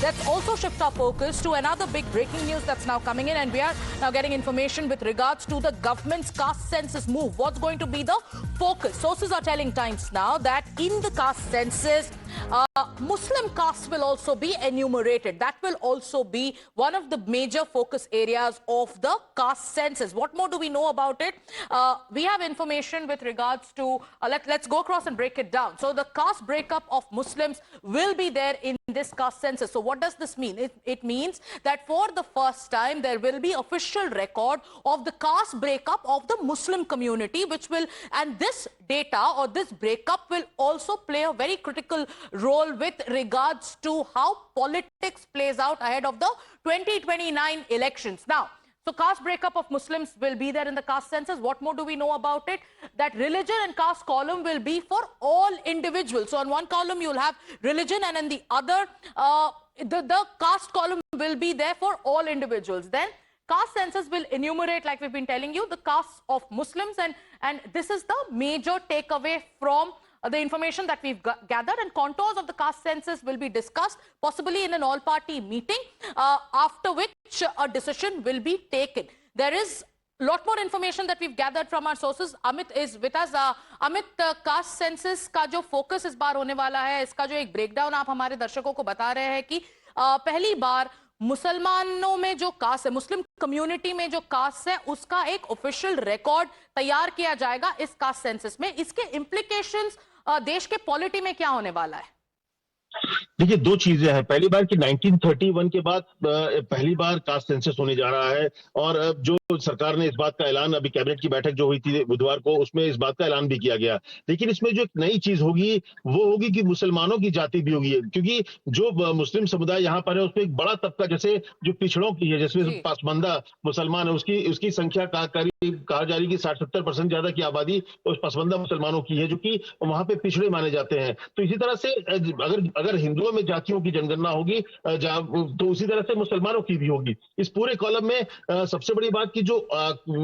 Let's also shift our focus to another big breaking news that's now coming in, and we are now getting information with regards to the government's caste census move. What's going to be the focus? Sources are telling Times Now that in the caste census, Muslim castes will also be enumerated. That will also be one of the major focus areas of the caste census. What more do we know about it? We have information with regards to, let's go across and break it down. So the caste breakup of Muslims will be there in this caste census. So what does this mean? It means that for the first time, there will be official record of the caste breakup of the Muslim community, which will, and this data or this breakup will also play a very critical role with regards to how politics plays out ahead of the 2029 elections. Now, so caste breakup of Muslims will be there in the caste census. What more do we know about it? That religion and caste column will be for all individuals. So on one column you'll have religion, and in the other, the caste column will be there for all individuals. Then caste census will enumerate, like we've been telling you, the castes of Muslims, and this is the major takeaway from the information that we've gathered, and contours of the caste census will be discussed, possibly in an all-party meeting, after which a decision will be taken. There is a lot more information that we've gathered from our sources. Amit is with us. Amit, caste census का जो focus इस बार होने वाला है, इसका जो एक breakdown आप हमारे दर्शकों को बता रहे हैं कि पहली बार मुसलमानों में जो कास्ट है, मुस्लिम कम्युनिटी में जो कास्ट है, उसका एक ऑफिशियल रिकॉर्ड तैयार किया जाएगा इस कास्ट सेंसस में. इसके इम्प्लीकेशंस देश के पॉलिटी में क्या होने वाला है? देखिए, दो चीजें हैं. पहली बार कि 1931 के बाद पहली बार कास्ट सेंसस होने जा रहा है, और जो सरकार ने इस बात का ऐलान, अभी कैबिनेट की बैठक जो हुई थी बुधवार को, उसमें इस बात का ऐलान भी किया गया. लेकिन इसमें जो एक नई चीज होगी वो होगी कि मुसलमानों की जाति भी होगी, क्योंकि जो मुस्लिम समुदाय यहाँ पर है उसमें एक बड़ा तबका, जैसे जो पिछड़ों की है, जैसे पसमानदा मुसलमान है, उसकी संख्या करीब कहा जा रही है कि 60-70% ज्यादा की आबादी उस पसमानदा मुसलमानों की है, जो कि वहां पे पिछड़े माने जाते हैं. तो इसी तरह से अगर हिंदुओं में जातियों की जनगणना होगी तो उसी तरह से मुसलमानों की भी होगी. इस पूरे कॉलम में सबसे बड़ी बात की जो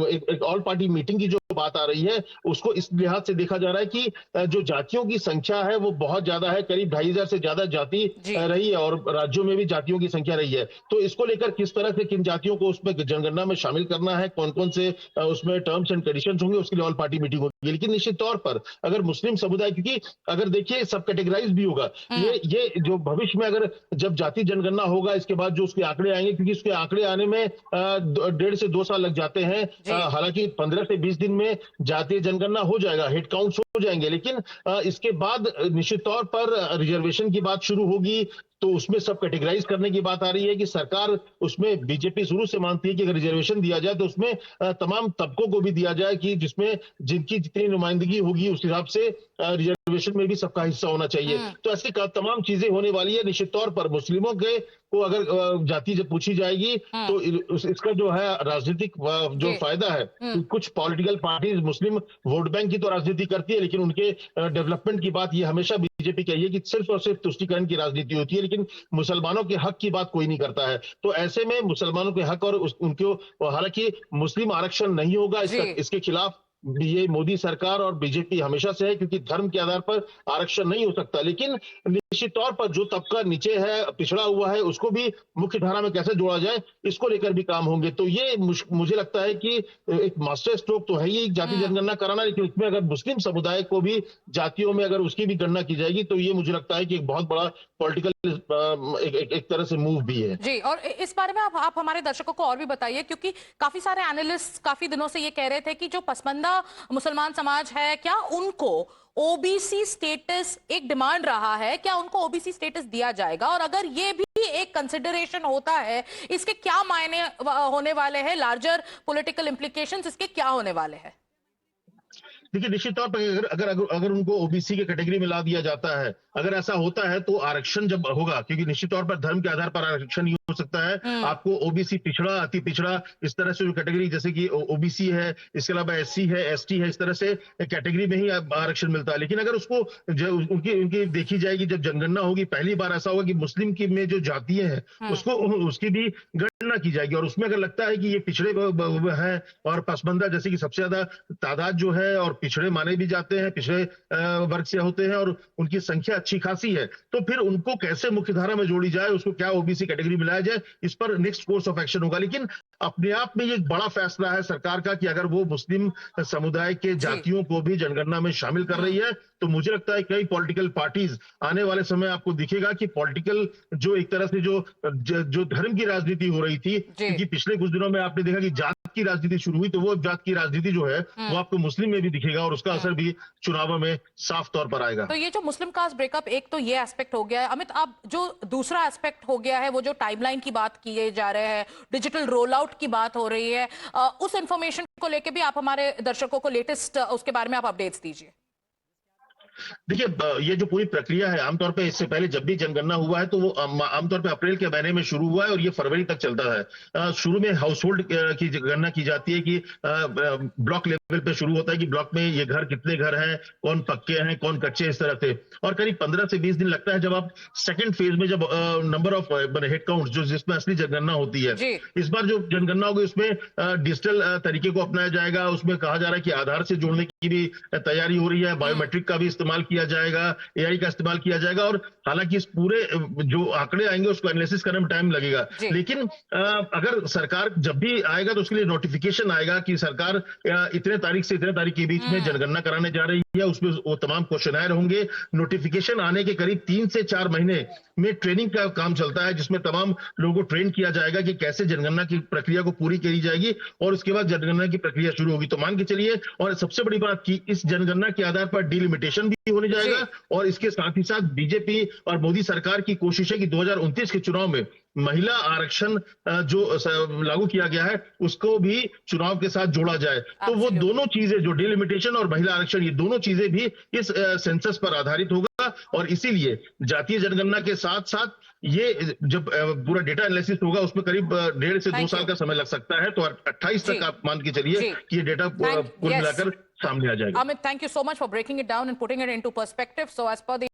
एक ऑल पार्टी मीटिंग की जो बात आ रही है, उसको इस लिहाज से देखा जा रहा है कि जो जातियों की संख्या है वो बहुत ज्यादा है, करीब 2500 से ज्यादा जाति रही है, और राज्यों में भी जातियों की संख्या रही है. तो इसको लेकर किस तरह से किन जातियों को उसमें जनगणना में शामिल करना है, कौन कौन से उसमें टर्म्स एंड कंडीशंस होंगे, उसके लिए ऑल पार्टी मीटिंग होगी. लेकिन निश्चित तौर पर अगर मुस्लिम समुदाय, क्योंकि अगर देखिए सब कैटेगराइज भी होगा, ये जो भविष्य में अगर जब जाति जनगणना होगा, इसके बाद जो उसके आंकड़े आएंगे, क्योंकि उसके आंकड़े आने में 1.5 से 2 साल लग जाते हैं. हालांकि 15 से 20 दिन में जातीय जनगणना हो जाएगा, हेड काउंट्स हो जाएंगे, लेकिन इसके बाद निश्चित तौर पर रिजर्वेशन की बात शुरू होगी. तो उसमें सब कैटेगराइज करने की बात आ रही है कि सरकार उसमें, बीजेपी शुरू से मानती है कि अगर रिजर्वेशन दिया जाए तो उसमें तमाम तबकों को भी दिया जाए, कि जिसमें जिनकी जितनी नुमाइंदगी होगी उस हिसाब से रिजर्वेशन में भी सबका हिस्सा होना चाहिए. तो ऐसी तमाम चीजें होने वाली है. निश्चित तौर पर मुस्लिमों के को अगर जाति जब पूछी जाएगी तो इसका जो है राजनीतिक जो फायदा है, कुछ पॉलिटिकल पार्टीज मुस्लिम वोट बैंक की तो राजनीति करती है, लेकिन उनके डेवलपमेंट की बात ये हमेशा बीजेपी कही है कि सिर्फ और सिर्फ तुष्टीकरण की राजनीति होती है, लेकिन मुसलमानों के हक की बात कोई नहीं करता है. तो ऐसे में मुसलमानों के हक और उनको, हालांकि मुस्लिम आरक्षण नहीं होगा, इसके खिलाफ ये मोदी सरकार और बीजेपी हमेशा से है, क्योंकि धर्म के आधार पर आरक्षण नहीं हो सकता. लेकिन निश्चित तौर पर जो तबका नीचे है, पिछड़ा हुआ है, उसको भी मुख्य धारा में कैसे जोड़ा जाए, इसको लेकर भी काम होंगे. तो ये मुझे लगता है कि एक मास्टर स्ट्रोक तो है ही जाति जनगणना कराना, लेकिन उसमें अगर मुस्लिम समुदाय को भी जातियों में अगर उसकी भी गणना की जाएगी तो ये मुझे लगता है कि एक बहुत बड़ा पॉलिटिकल एक तरह से मूव भी है. जी, और इस बारे में आप हमारे दर्शकों को और भी बताइए, क्योंकि काफी सारे एनालिस्ट काफी दिनों से ये कह रहे थे कि जो पसमानदा मुसलमान समाज है, क्या उनको ओबीसी स्टेटस एक डिमांड रहा है, क्या उनको ओबीसी स्टेटस दिया जाएगा, और अगर ये भी एक कंसिडरेशन होता है, इसके क्या मायने होने वाले हैं, लार्जर पॉलिटिकल इंप्लीकेशंस इसके क्या होने वाले हैं? देखिए, निश्चित तौर पर अगर उनको ओबीसी के कैटेगरी में ला दिया जाता है, अगर ऐसा होता है तो आरक्षण जब होगा, क्योंकि निश्चित तौर पर धर्म के आधार पर आरक्षण नहीं हो सकता है, आपको ओबीसी पिछड़ा, अति पिछड़ा, इस तरह से जो कैटेगरी जैसे कि ओबीसी है, इसके अलावा एससी है, एसटी है, इस तरह से कैटेगरी में ही आरक्षण मिलता है। लेकिन अगर उसको उनकी उनकी देखी जाएगी, जब जनगणना होगी, पहली बार ऐसा होगा कि मुस्लिम की में जो जातीय है उसको उसकी भी गणना की जाएगी, और उसमें अगर लगता है कि ये पिछड़े हैं और पसमंदा, जैसे कि सबसे ज्यादा तादाद जो है और पिछड़े माने भी जाते हैं, पिछड़े वर्ग से होते हैं और उनकी संख्या अच्छी खासी है, तो फिर उनको कैसे मुख्यधारा में जोड़ी जाए, उसको क्या ओबीसी कैटेगरी मिलाया जाए, इस पर नेक्स्ट कोर्स ऑफ एक्शन होगा। लेकिन अपने आप में ये एक बड़ा फैसला है सरकार का कि अगर वो मुस्लिम समुदाय के जातियों को भी जनगणना में शामिल कर रही है, तो मुझे लगता है कई पॉलिटिकल पार्टीज आने वाले समय आपको दिखेगा कि पॉलिटिकल जो एक तरह से जो धर्म की राजनीति हो रही थी, क्योंकि पिछले कुछ दिनों में आपने देखा कि जात की राजनीति शुरू हुई, तो वो जात की राजनीति जो है वो आपको मुस्लिम में भी दिखेगा और उसका असर भी चुनावों में साफ तौर पर आएगा। तो ये जो मुस्लिम कास्ट ब्रेकअप, एक तो ये एस्पेक्ट हो गया है अमित। अब जो दूसरा एस्पेक्ट हो गया है वो जो टाइमलाइन की बात किए जा रहे हैं, डिजिटल रोल आउट की बात हो रही है, उस इंफॉर्मेशन को लेके भी आप हमारे दर्शकों को लेटेस्ट उसके बारे में आप अपडेट्स दीजिए। देखिए, ये जो पूरी प्रक्रिया है, आमतौर पे इससे पहले जब भी जनगणना हुआ है तो वो आमतौर पे अप्रैल के महीने में शुरू हुआ है और ये फरवरी तक चलता है। शुरू में हाउस होल्ड की गणना की जाती है कि ब्लॉक लेवल पे शुरू होता है कि ब्लॉक में ये घर कितने घर हैं, कौन पक्के हैं, कौन कच्चे, इस तरह से, और करीब 15 से 20 दिन लगता है जब आप सेकंड फेज में, जब नंबर ऑफ हेड काउंट जो जिसमें असली जनगणना होती है, इस बार जो जनगणना होगी उसमें डिजिटल तरीके को अपनाया जाएगा। उसमें कहा जा रहा है कि आधार से जोड़ने की भी तैयारी हो रही है, बायोमेट्रिक का भी इस्तेमाल किया जाएगा, एआई का इस्तेमाल किया जाएगा, और हालांकि इस पूरे जो आंकड़े आएंगे उसको एनालिसिस करने में टाइम लगेगा। लेकिन अगर सरकार जब भी आएगा तो उसके लिए नोटिफिकेशन आएगा कि सरकार इतने तारीख से इतने तारीख के बीच में जनगणना कराने जा रही है, उसमें वो तमाम क्वेश्चनर होंगे। नोटिफिकेशन आने के करीब 3 से 4 महीने में ट्रेनिंग का काम चलता है, जिसमें तमाम लोगों को ट्रेन किया जाएगा कि कैसे जनगणना की प्रक्रिया को पूरी करी जाएगी, और उसके बाद जनगणना की प्रक्रिया शुरू होगी। तो मान के चलिए, और सबसे बड़ी बात कि इस जनगणना के आधार पर डिलिमिटेशन भी होने जाएगा, और इसके साथ ही साथ बीजेपी और मोदी सरकार की कोशिश है कि 2029 के चुनाव में महिला आरक्षण जो लागू किया गया है उसको भी चुनाव के साथ जोड़ा जाए। तो वो दोनों चीजें, जो डिलिमिटेशन और महिला आरक्षण, ये दोनों चीजें भी इस सेंसस पर आधारित होगा, और इसीलिए जातीय जनगणना के साथ साथ ये जब पूरा डेटा एनालिसिस होगा उसमें करीब 1.5 से 2 साल का समय लग सकता है। तो 28 तक आप मान के चलिए कि ये डेटा कुल मिलाकर सामने आ जाएगा। Amit, thank you so much for breaking it down and putting it into perspective. So as per the